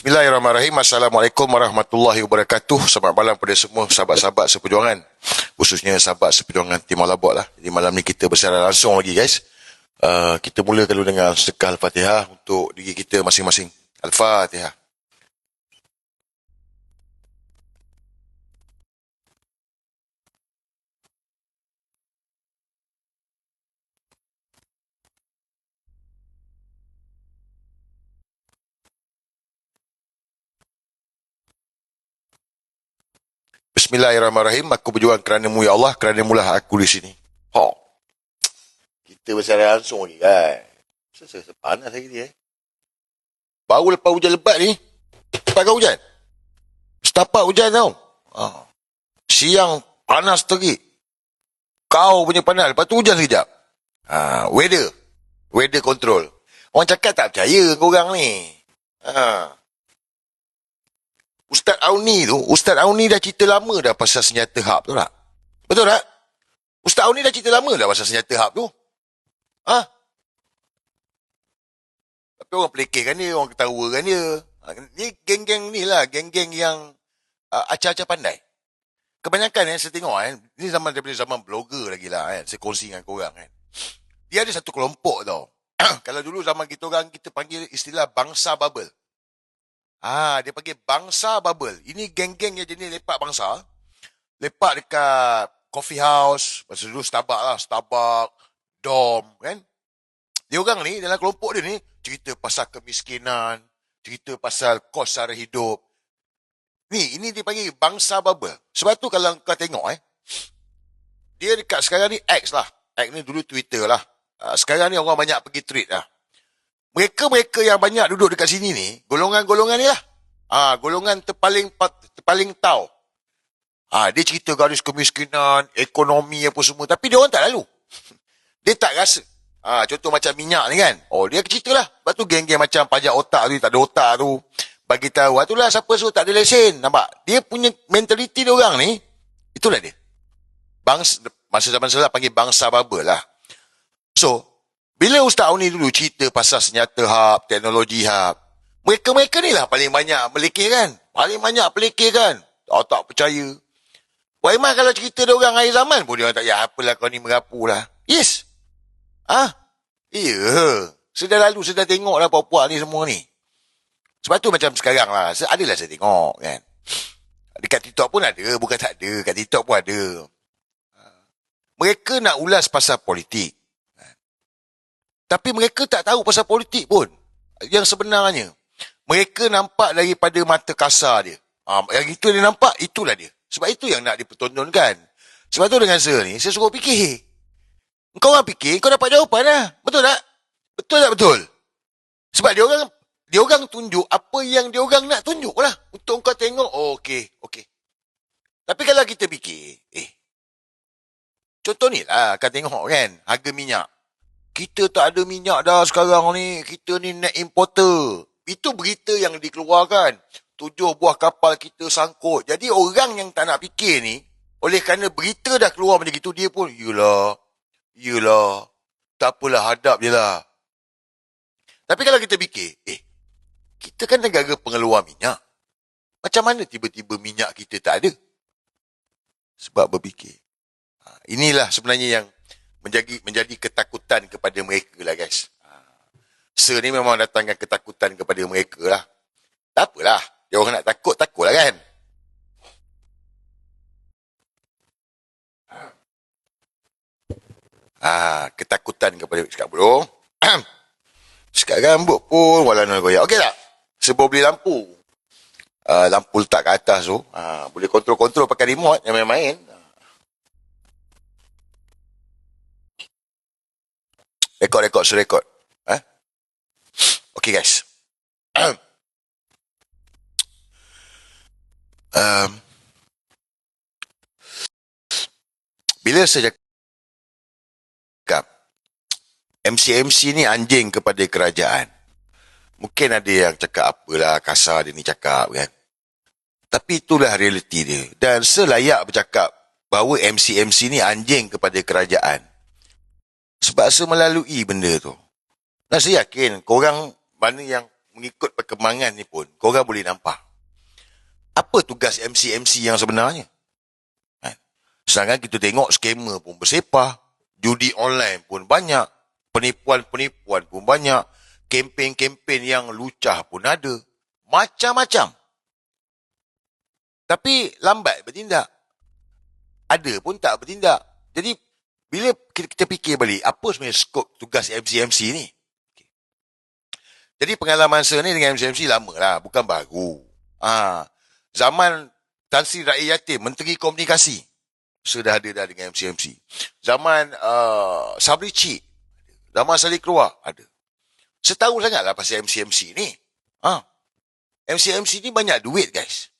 Bismillahirrahmanirrahim. Assalamualaikum warahmatullahi wabarakatuh. Selamat malam kepada semua sahabat-sahabat seperjuangan. Khususnya sahabat seperjuangan Timur Labak lah. Jadi malam ni kita bersara langsung lagi guys. Kita mula dulu dengan sedekah Al-Fatihah untuk diri kita masing-masing. Al-Fatihah. Bismillahirrahmanirrahim. Aku berjuang kerana-Mu ya Allah, kerana-Mulah aku di sini. Kita bersara langsung lagi kan. Saya panas lagi ni Baru lepas hujan lebat ni. Lepas kau hujan. Setapak hujan tau. Siang panas terik. Kau punya panas. Lepas tu hujan sekejap. Weather control. Orang cakap tak percaya korang ni. Ustaz Auni dah cerita lama dah pasal senjata HAP tu tak? Betul tak? Ustaz Auni dah cerita lama dah pasal senjata HAP tu. Tapi orang pelikirkan dia, orang ketawakan dia. Ni geng-geng ni lah, geng-geng yang acah-acah pandai. Kebanyakan saya tengok ni daripada zaman blogger lagi lah saya kongsi dengan korang Dia ada satu kelompok tau. Kalau dulu zaman kita orang, kita panggil istilah bangsa bubble. Dia panggil bangsa bubble. Ini geng-geng yang jenis lepak bangsa. Lepak dekat coffee house. Masa dulu Starbucks, Dom, kan? Dia orang ni, dalam kelompok dia ni, cerita pasal kemiskinan, cerita pasal kos sara hidup. Ini dia panggil bangsa bubble. Sebab tu kalau kau tengok, dia dekat sekarang ni X lah. X ni dulu Twitter lah. Sekarang ni orang banyak pergi tweet lah. Mereka yang banyak duduk dekat sini ni, golongan-golongan ni lah. Golongan terpaling tahu. Dia cerita garis kemiskinan, ekonomi apa semua. Tapi dia orang tak lalu. Dia tak rasa. Contoh macam minyak ni kan. Dia cerita lah. Lepas tu geng-geng macam pajak otak tu, tak ada otak tu. Bagi tahu. Itulah siapa suruh tak ada lesen. Nampak? Dia punya mentaliti dia orang ni, itulah dia. Masa zaman saya panggil bangsa bubble lah. So, bila Ustaz Auni dulu cerita pasal senjata HAP, teknologi HAP, mereka ni lah paling banyak melekehkan. Tak percaya. Memang kalau cerita dia orang akhir zaman pun dia orang tak, ya apalah kau ni merapu lah. Yes. Ya. Sudah tengok lah puak-puak ni semua ni. Sebab tu macam sekarang lah, adalah saya tengok kan. Dekat TikTok pun ada, bukan tak ada. Dekat TikTok pun ada. Mereka nak ulas pasal politik. Tapi mereka tak tahu pasal politik pun. Yang sebenarnya, mereka nampak daripada mata kasar dia. Yang itu dia nampak, itulah dia. Sebab itu yang nak dipertontonkan. Sebab tu dengan saya ni, saya suruh fikir. Kau orang fikir, kau dapat jawapan lah. Betul tak? Betul tak betul? Sebab dia orang tunjuk apa yang dia orang nak tunjuk lah. Untuk kau tengok, okey. Tapi kalau kita fikir, contoh ni lah, kau tengok kan, harga minyak. Kita tak ada minyak dah sekarang ni. Kita ni net importer. Itu berita yang dikeluarkan. 7 buah kapal kita sangkut. Jadi orang yang tak nak fikir ni, oleh kerana berita dah keluar macam itu, dia pun, Yelah. Tak apalah, hadap je lah. Tapi kalau kita fikir, kita kan negara pengeluar minyak. Macam mana tiba-tiba minyak kita tak ada? Sebab berfikir. Inilah sebenarnya yang menjadi ketakutan kepada mereka lah guys. Ni memang datangkan ketakutan kepada mereka lah. Tak apalah. Dia orang nak takutlah kan. Ketakutan kepada sekarang bro. Sekarang rambut pun walau goyak. Okey tak? Sebab beli lampu. Lampu letak kat atas tu. Boleh kontrol pakai remote. Yang main-main. Rekod. Okay guys. Bila saya cakap MC ni anjing kepada kerajaan, mungkin ada yang cakap apalah kasar dia ni cakap kan. Tapi itulah realiti dia. Dan selayak bercakap bahawa MC ni anjing kepada kerajaan. Sebab saya melalui benda tu. Dan saya yakin korang mana yang mengikut perkembangan ni pun, korang boleh nampak apa tugas MC-MC yang sebenarnya. Sedangkan kita tengok skamer pun bersepah, judi online pun banyak, penipuan-penipuan pun banyak, kempen-kempen yang lucah pun ada, macam-macam. Tapi lambat bertindak. Ada pun tak bertindak. Jadi, bila kita fikir balik, apa sebenarnya skop tugas MC-MC ni? Jadi pengalaman saya ni dengan MC-MC lama lah, bukan baru. Zaman Tan Sri Rakyat Yatim, Menteri Komunikasi, sudah ada dah dengan MC-MC. Zaman Sabri Cik, zaman Salih Keluar, ada. Setahu sangatlah pasal MC-MC ni. MC-MC ni banyak duit, guys.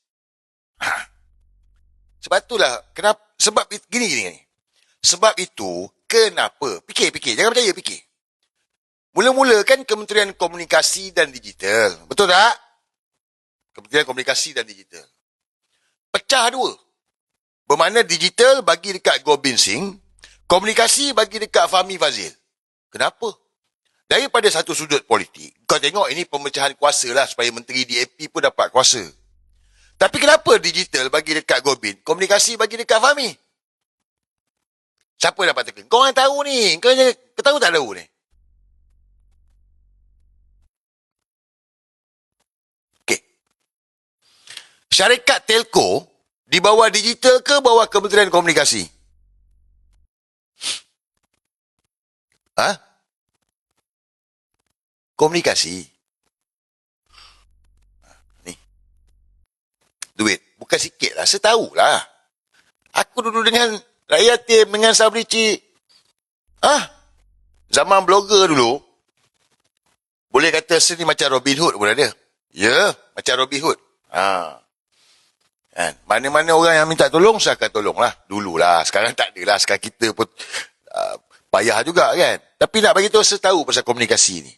Sebab itulah, kenapa? Sebab gini. Sebab itu, kenapa? Fikir. Jangan percaya, fikir. Mula-mula kan Kementerian Komunikasi dan Digital. Betul tak? Kementerian Komunikasi dan Digital. Pecah dua. Bermakna digital bagi dekat Gobind Singh, komunikasi bagi dekat Fahmi Fazil. Kenapa? Daripada satu sudut politik, kau tengok ini pemecahan kuasa lah supaya Menteri DAP pun dapat kuasa. Tapi kenapa digital bagi dekat Gobind, komunikasi bagi dekat Fahmi? Siapa dapat tekan? Kau orang tahu ni. Kau tahu tak tahu ni? Syarikat telco di bawah digital ke bawah Kementerian Komunikasi? Komunikasi. Ni. Duit. Bukan sikit lah. Setahu lah. Aku dulu dengan Rakyat Yatim, dengan Sabri Cik. Zaman blogger dulu, boleh kata sini macam Robin Hood pun ada. Ya, macam Robin Hood. Kan? Mana-mana orang yang minta tolong, saya akan tolong lah. Dululah. Sekarang tak ada lah. Sekarang kita pun payah juga kan. Tapi nak bagi tahu saya tahu pasal komunikasi ni.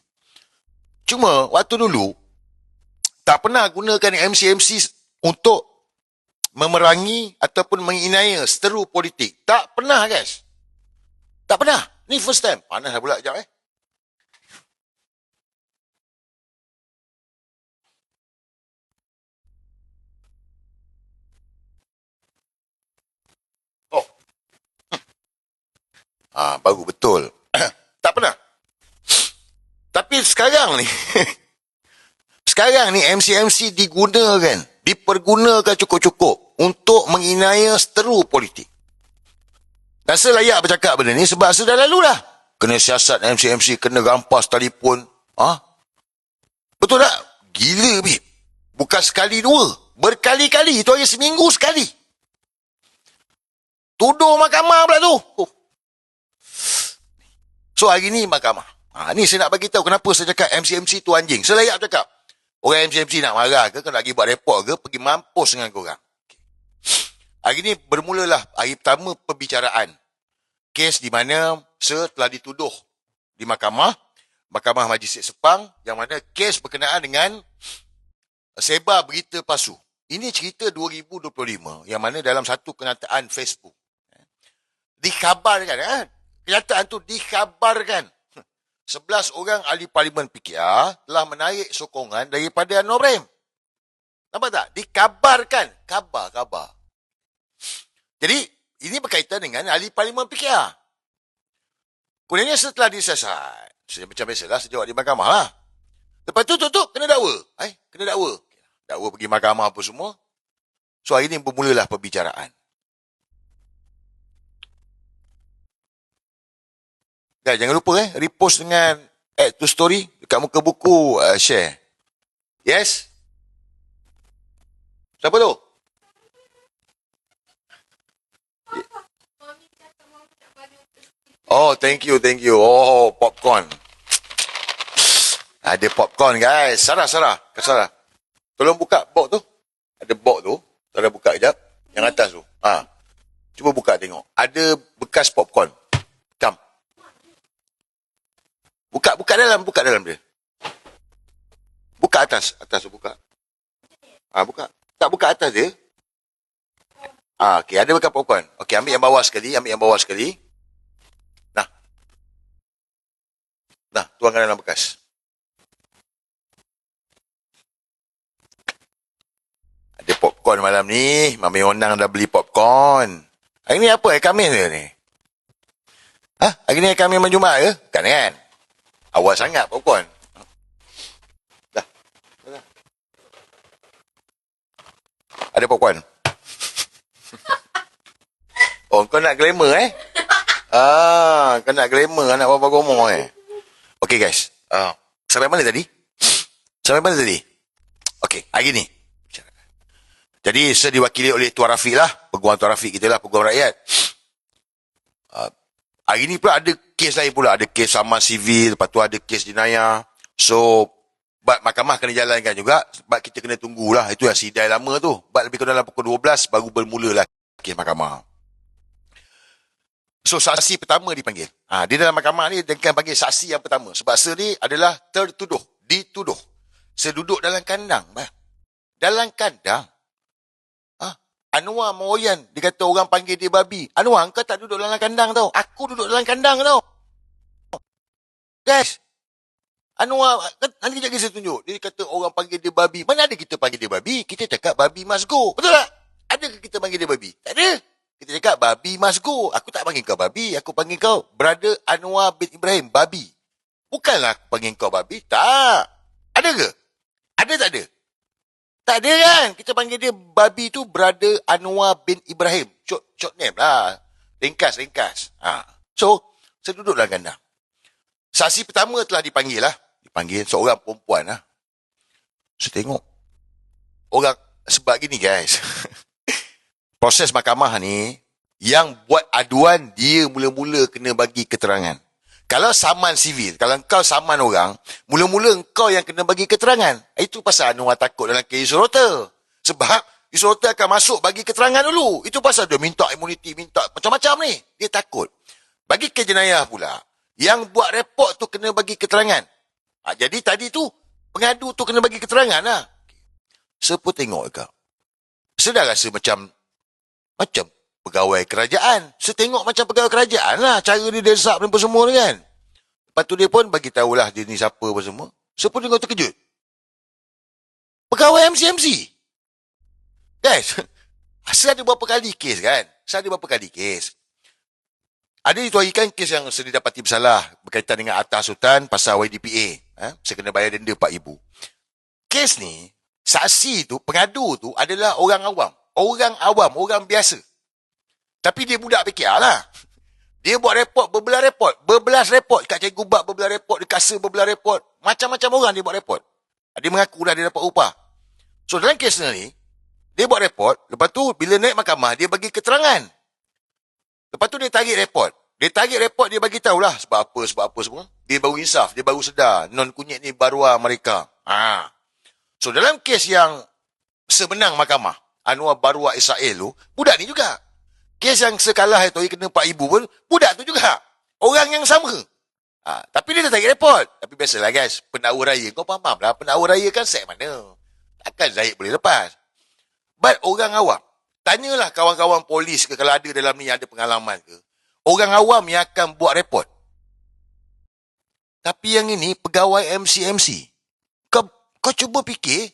Cuma waktu dulu, tak pernah gunakan MC-MC untuk memerangi ataupun menginaya seteru politik. Tak pernah, guys. Tak pernah. Ni first time. Panas pula sekejap baru betul. Tak pernah. Tapi sekarang ni, MC-MC dipergunakan cukup-cukup untuk menginaya seteru politik. Dan saya layak bercakap benda ni sebab saya dah lalu dah. Kena siasat MC-MC, kena rampas telefon. Betul tak? Gila, babe. Bukan sekali dua. Berkali-kali. Itu hanya seminggu sekali. Tuduh mahkamah pula tu. So hari ni mahkamah. Ni saya nak bagi tahu kenapa saya cakap MC-MC tu anjing. Saya layak cakap. Orang MC-MC nak marah ke, kalau lagi buat report ke, pergi mampus dengan korang. Hari ni bermulalah hari pertama perbicaraan. Kes di mana saya telah dituduh di Mahkamah Majistret Sepang, yang mana kes berkenaan dengan sebar berita palsu. Ini cerita 2025, yang mana dalam satu kenyataan Facebook. Dikhabarkan, kenyataan tu dikhabarkan 11 orang ahli Parlimen PKR telah menarik sokongan daripada Anwar Ibrahim. Nampak tak? Dikabarkan. Khabar. Jadi, ini berkaitan dengan ahli Parlimen PKR. Kemudiannya setelah disiasat, macam biasalah, saya jawab di mahkamah lah. Lepas tu, kena dakwa. Kena dakwa. Dakwa pergi mahkamah apa semua. So, hari ini bermulalah perbicaraan. Dan jangan lupa repost dengan add to story dekat muka buku, share. Yes? Siapa tu? Oh, thank you. Oh, popcorn. Ada popcorn, guys. Sarah. Tolong buka box tu. Ada box tu. Sarah buka sekejap. Yang atas tu. Cuba buka tengok. Ada bekas popcorn. Come. Buka dalam dia. Buka atas tu buka. Buka. Tak buka atas dia. Okey, ada bekas popcorn. Okey, ambil yang bawah sekali. Nah, tuangkan dalam bekas. popcorn malam ni. Mami Onang dah beli popcorn. Hari ni apa? Khamis ke ni? Hari ni Khamis malam Jumaat ke? Kan? Awal sangat popcorn. Dah. Ada popcorn. Oh, kau nak glamour kau nak glamour anak bapa gomo Okay guys. Sampai mana tadi? Okay, hari ni. Jadi saya diwakili oleh Tuan Rafiq lah. Peguam Tuan Rafiq kita lah, peguam rakyat. Hari ni pula ada kes lain pula. Ada kes saman sivil, lepas tu ada kes jenayah. So, mahkamah kena jalankan juga. Sebab kita kena tunggulah. Itu yang sidai lama tu. Sebab lebih kurang dalam pukul 12 baru bermula lah kes mahkamah. So, saksi pertama dipanggil. Dia dalam mahkamah ni, dia akan panggil saksi yang pertama. Sebab se ni adalah tertuduh, dituduh. Seduduk dalam kandang. Dalam kandang. Anwar Moyan, dia kata orang panggil dia babi. Anwar, kau tak duduk dalam kandang tau. Aku duduk dalam kandang tau. Guys. Anwar, nanti kejap saya tunjuk. Dia kata orang panggil dia babi. Mana ada kita panggil dia babi? Kita cakap babi must go. Betul tak? Adakah kita panggil dia babi? Tak ada. Kita cakap babi must go. Aku tak panggil kau babi. Aku panggil kau Brother Anwar bin Ibrahim, babi. Bukanlah aku panggil kau babi. Tak. Ada ke? Ada tak ada? Tak ada kan? Kita panggil dia babi tu Brother Anwar bin Ibrahim. Short name lah. Ringkas. So, saya duduk dalam kandang. Saksi pertama telah dipanggil lah. Dipanggil seorang perempuan lah. Saya tengok. Orang, sebab gini guys. Proses mahkamah ni, yang buat aduan, dia mula-mula kena bagi keterangan. Kalau saman sivil, kalau kau saman orang, mula-mula kau yang kena bagi keterangan. Itu pasal Anwar takut dalam kes Yusurota. Sebab Yusurota akan masuk bagi keterangan dulu. Itu pasal dia minta imuniti, minta macam-macam ni. Dia takut. Bagi kes jenayah pula, yang buat report tu kena bagi keterangan. Jadi tadi tu, pengadu tu kena bagi keterangan lah. Saya pun tengok kau. Saya dah rasa macam pegawai kerajaan. Saya tengok macam pegawai kerajaan lah. Cara dia desap dan apa semua ni kan. Lepas tu dia pun bagi tahulah dia ni siapa apa semua. Saya pun tengok terkejut. Pegawai MCMC. Guys, saya ada berapa kali kes kan? Ada dituarikan kes yang saya didapati bersalah berkaitan dengan Atta Sultan pasal YDPA. Saya kena bayar denda RM4,000. Kes ni, saksi tu, pengadu tu adalah orang awam. Orang biasa. Tapi dia budak PKR lah. Dia buat report, berbelas report. Kat Cikgu Bab berbelas report, dia kasa berbelas report. Macam-macam orang dia buat report. Dia mengaku dah dia dapat upah. So dalam kes ni, dia buat report. Lepas tu bila naik mahkamah, dia bagi keterangan. Lepas tu dia tarik report. Dia bagi tahulah sebab apa semua. Dia baru insaf, dia baru sedar. Non kunyit ni baruah mereka. So dalam kes yang semenang mahkamah, Anwar Baruah Israel tu, budak ni juga. Kes yang sekalah itu kena RM4,000 pun, budak tu juga. Orang yang sama. Tapi dia dah tarik report. Tapi biasalah guys, pendakwa raya. Kau faham lah, pendakwa raya kan set mana. Takkan Zahid boleh lepas. But orang awam. Tanyalah kawan-kawan polis ke, kalau ada dalam ni yang ada pengalaman ke. Orang awam yang akan buat report. Tapi yang ini, pegawai MCMC. Kau cuba fikir.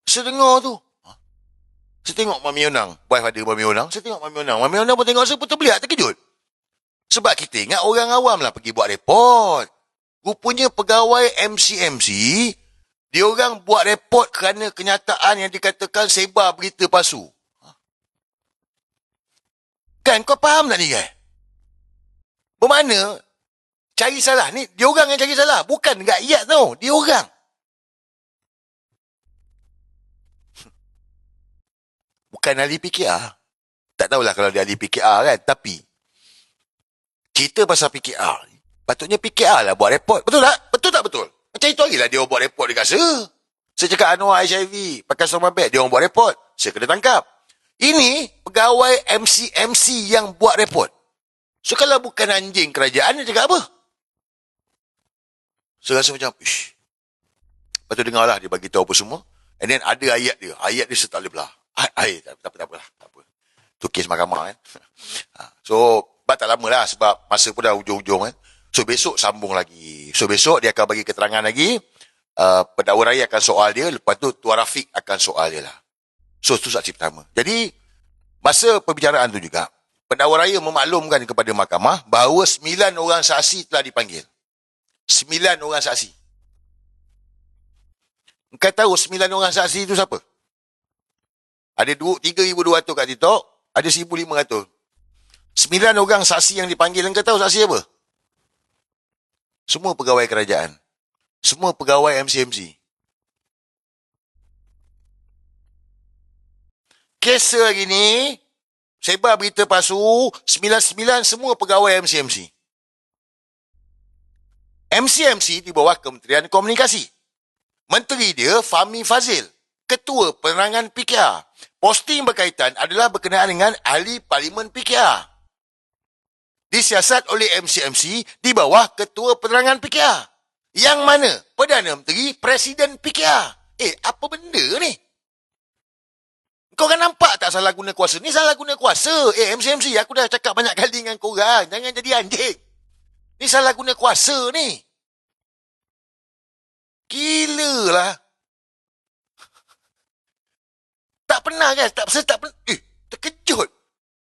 Sedengar tu. Saya tengok Mami Onang. Wife ada Mami Onang. Saya tengok Mami Onang. Mami Onang pun tengok saya pun terbeliak, terkejut. Sebab kita ingat orang awam lah pergi buat report. Rupanya pegawai MCMC, dia orang buat report kerana kenyataan yang dikatakan sebar berita palsu. Kan kau faham tak ni kan? Bermakna, cari salah ni, dia orang yang cari salah. Bukan rakyat tau. Dia orang. Bukan ahli PKR. Tak tahulah kalau dia ahli PKR kan. Tapi, cerita pasal PKR ni, patutnya PKR lah buat report. Betul tak? Betul tak betul? Macam itu lagi lah dia orang buat report dia kata. Saya cakap Anwar HIV, pakai sama beg, dia orang buat report. Saya kena tangkap. Ini, pegawai MCMC yang buat report. So, kalau bukan anjing kerajaan, dia cakap apa? Saya rasa macam, lepas tu dengarlah dia bagi tahu apa semua. And then ada ayat dia. Ayat dia saya tak boleh belah. Tak apa. Tu kes mahkamah kan. So, tak lama lah sebab masa pun dah hujung-hujung kan. So, besok sambung lagi. So, besok dia akan bagi keterangan lagi. Pendakwa raya akan soal dia. Lepas tu, Tuan Rafiq akan soal dia lah. So, itu saksi pertama. Jadi, masa perbicaraan tu juga, pendakwa raya memaklumkan kepada mahkamah bahawa 9 orang saksi telah dipanggil. 9 orang saksi. Engkau tahu 9 orang saksi itu siapa? Ada 3,200 kat TikTok, ada 1,500. 9 orang saksi yang dipanggil, engkau tahu saksi apa? Semua pegawai kerajaan. Semua pegawai MCMC. Kes hari ni, sebar berita palsu, 99 semua pegawai MCMC. MCMC di bawah Kementerian Komunikasi. Menteri dia Fahmi Fazil, Ketua Penerangan PKR. Posting berkaitan adalah berkenaan dengan ahli Parlimen PKR. Disiasat oleh MCMC di bawah Ketua Penerangan PKR. Yang mana? Perdana Menteri Presiden PKR. Apa benda ni? Kau kan nampak tak salah guna kuasa? Ni salah guna kuasa. MCMC, aku dah cakap banyak kali dengan korang. Jangan jadi anjing. Ni salah guna kuasa ni. Gila lah. Tak pernah kan? Tak pernah. Terkejut.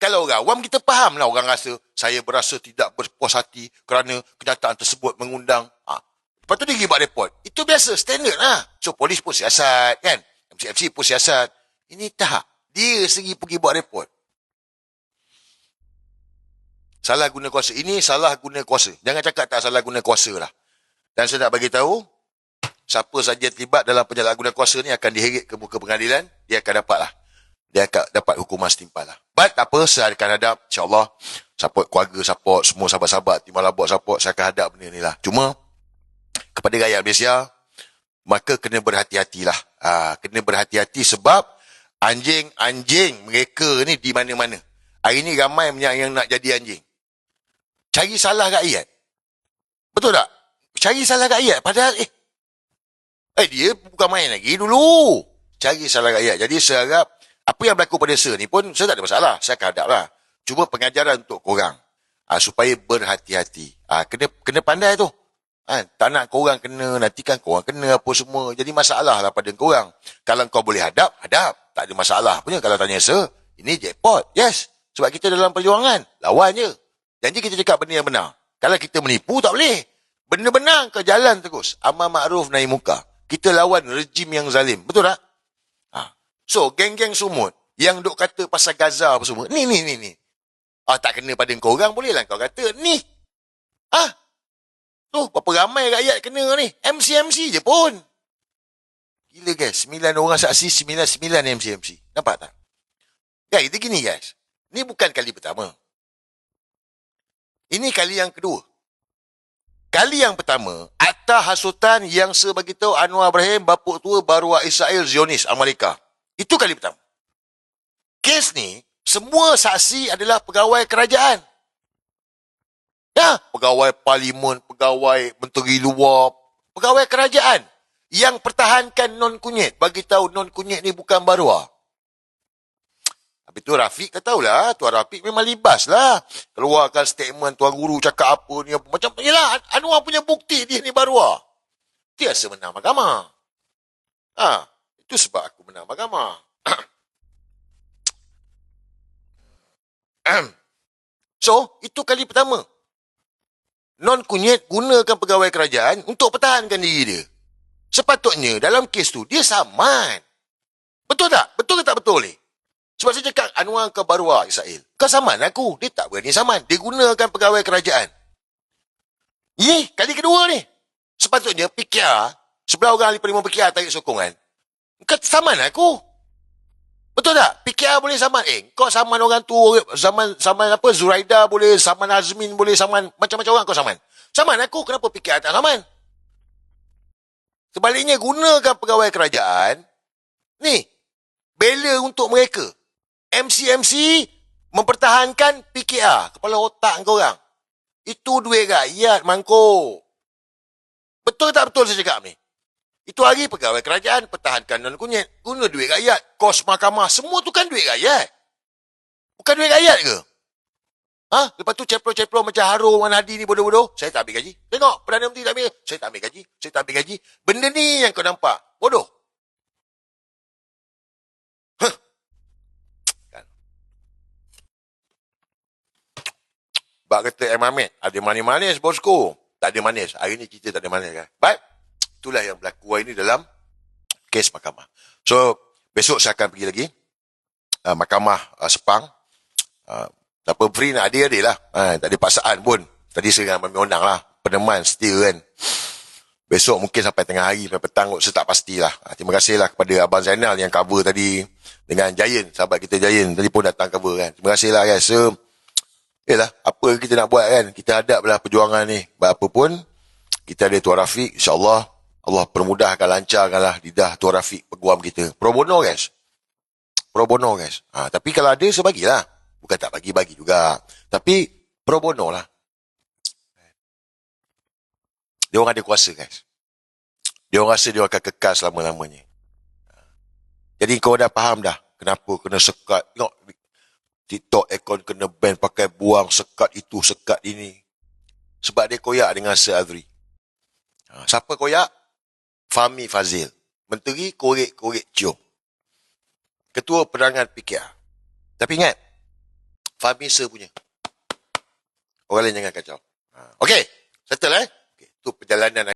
Kalau orang awam kita faham lah. Orang rasa, saya berasa tidak berpuas hati kerana kenyataan tersebut mengundang. Lepas tu dia pergi buat report. Itu biasa, standard lah. So, polis pun siasat kan? MCMC pun siasat. Ini tak. Dia sendiri pergi buat report. Salah guna kuasa. Ini salah guna kuasa. Jangan cakap tak salah guna kuasa lah. Dan saya nak bagi tahu, siapa saja terlibat dalam penyalahgunaan kuasa ni akan diheret ke muka pengadilan. Dia akan dapat lah. Dia akan dapat hukuman setimpal lah. But tak apa, saya akan hadap. InsyaAllah, support keluarga, support semua sahabat-sahabat, Timur Labok support, saya akan hadap benda ni lah. Cuma, kepada rakyat Malaysia, maka kena berhati-hatilah. Kena berhati-hati sebab anjing-anjing mereka ni di mana-mana. Hari ni ramai yang nak jadi anjing. Cari salah rakyat. Betul tak? Cari salah rakyat. Padahal, dia bukan main lagi dulu. Cari salah rakyat. Jadi saya harap, apa yang berlaku pada saya ni pun, saya tak ada masalah. Saya akan hadap lah. Cuma pengajaran untuk korang. Supaya berhati-hati. Kena pandai tu. Tak nak korang kena, nanti kan korang kena apa semua. Jadi masalah lah pada korang. Kalau kau boleh hadap, hadap. Tak ada masalah punya. Kalau tanya saya, ini jackpot. Yes. Sebab kita dalam perjuangan. Lawan je. Janji kita cakap benda yang benar. Kalau kita menipu, tak boleh. Benda benar, kau jalan terus. Amar makruf naik muka. Kita lawan rejim yang zalim. Betul tak? So, geng-geng sumut yang duk kata pasal Gaza apa semua. Ni. Tak kena pada korang, boleh lah kau kata. Ni. Tu, berapa ramai rakyat kena ni. MCMC je pun. Gila guys, 9 orang saksi, 9 MCMC. Nampak tak? Guys, kita gini guys. Ni bukan kali pertama. Ini kali yang kedua. Kali yang pertama, atas hasutan yang sebagi tahu Anwar Ibrahim, bapuk tua Barua Israel Zionis Amerika. Itu kali pertama. Kes ni, semua saksi adalah pegawai kerajaan. Ya, pegawai parlimen, pegawai menteri luar, pegawai kerajaan yang pertahankan non-kunyit. Bagi tahu non-kunyit ni bukan Barua. Habis tu Rafiq kata tahulah, Tuan Rafiq memang libas lah. Keluarkan statement Tuan Guru cakap apa ni, apa. Macam, yelah, Anwar punya bukti dia ni Barua. Dia rasa menang mahkamah. Itu sebab aku menang mahkamah. So, itu kali pertama. Non-kunyit gunakan pegawai kerajaan untuk pertahankan diri dia. Sepatutnya dalam kes tu dia saman. Betul tak? Betul ke tak betul ni? Sebab saya cakap Anwar ke Barua Israel. Kau saman aku. Dia tak berani saman. Dia gunakan pegawai kerajaan. Kali kedua ni. Sepatutnya PKR, sebelah orang ahli Parlimen PKR tarik sokongan. Kau saman aku. Betul tak? PKR boleh saman. Kau saman orang tu, saman apa, Zuraida boleh, saman Azmin boleh, saman macam-macam orang kau saman. Saman aku, kenapa PKR tak saman? Sebaliknya, gunakan pegawai kerajaan, ni, bela untuk mereka. MCMC mempertahankan PKR, kepala otak korang. Itu duit rakyat, mangkuk. Betul tak betul saya cakap ni? Itu hari pegawai kerajaan pertahankan non-kunyit. Guna duit rakyat. Kos mahkamah. Semua tu kan duit rakyat. Bukan duit rakyat ke? Lepas tu ceplo-ceplo macam Harun Wan Hadi ni bodoh-bodoh. Saya tak ambil gaji. Tengok, Perdana Menteri tak ambil. Saya tak ambil gaji. Saya tak ambil gaji. Benda ni yang kau nampak. Bodoh. Bak kata Ahmad, ada manis-manis bosku. Tak ada manis. Hari ni kita tak ada manis kan. But, itulah yang berlaku hari ni dalam kes mahkamah. So, besok saya akan pergi lagi. Mahkamah Sepang. Tak apa, free nak ada lah. Tak ada paksaan pun. Tadi saya dengan Mami Onang lah. Peneman, setia kan. Besok mungkin sampai tengah hari, sampai petang kot, saya tak pastilah. Terima kasih lah kepada Abang Zainal yang cover tadi. Dengan Giant, sahabat kita Giant. Tadi pun datang cover kan. Terima kasih lah guys. So, yelah, apa kita nak buat kan. Kita hadaplah perjuangan ni. Apa pun, kita ada Tuan Rafiq. InsyaAllah, Allah permudahkan, lancarkanlah lidah Tuan Rafiq peguam kita. Pro bono guys. Pro bono guys. Tapi kalau ada, saya bagilah. Bukan tak bagi juga. Tapi, pro bono lah. Dia orang ada kuasa guys. Dia orang rasa dia akan kekal selama-lamanya. Jadi kau dah faham dah kenapa kena sekat. Tengok TikTok account kena ban pakai buang sekat itu, sekat ini. Sebab dia koyak dengan Sir Azri. Siapa koyak? Fahmi Fazil. Menteri korek-korek cium. Ketua Penerangan PKR. Tapi ingat, Fahmi Sir punya. Orang lain jangan kacau. Okey, settle Okay, itu perjalanan